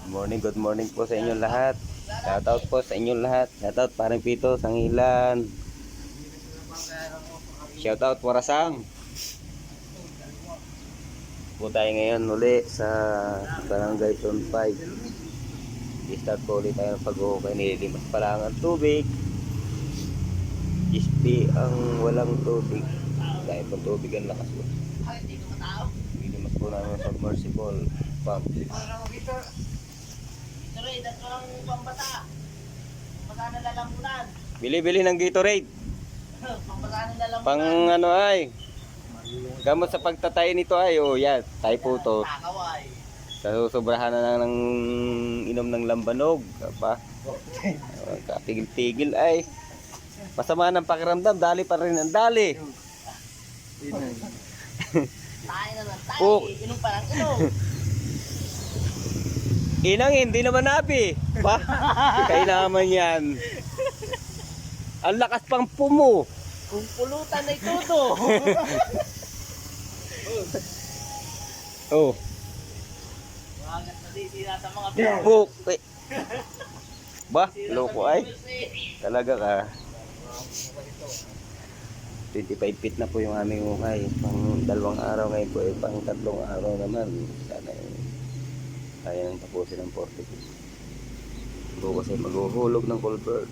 Good morning po sa inyong lahat. Shoutout po sa inyong lahat. Shoutout parang Pito, Sangilan. Shoutout Warasang. Po tayo ngayon uli sa Barangay Zone 5. I-start po ulit tayo ng pag-uhukay. Nililimas pa lang ang tubig. Ispi ang walang tubig. Dahil po tubig ang lakas po. Nililimas po namin sa submersible pump. Bili-bili ng Gatorade. Pang ano ay. Gamot sa pagtatay nito ay yan, tayo po to. Sobrahan na ng inom ng lambanog, pa. Katigil-tigil ay. Masama ng pakiramdam, dali pa rin ang dali. Tayo naman, tayo. Inom pa lang, inom. Inang hindi naman nabi. Ba? Kaya naman yan. Ang lakas pang pumo. Kung pulutan ay todo. Oh. Wagat na di sila sa mga biyang. Okay. Ba? Loko ay. Talaga ka. 25 feet na po yung aming ukay. Pang 2 araw ngayon po eh. Pang 3 araw naman. Sana eh. Kaya nang tapusin ng 40 feet. Bukas ay maghuhulog ng culvert.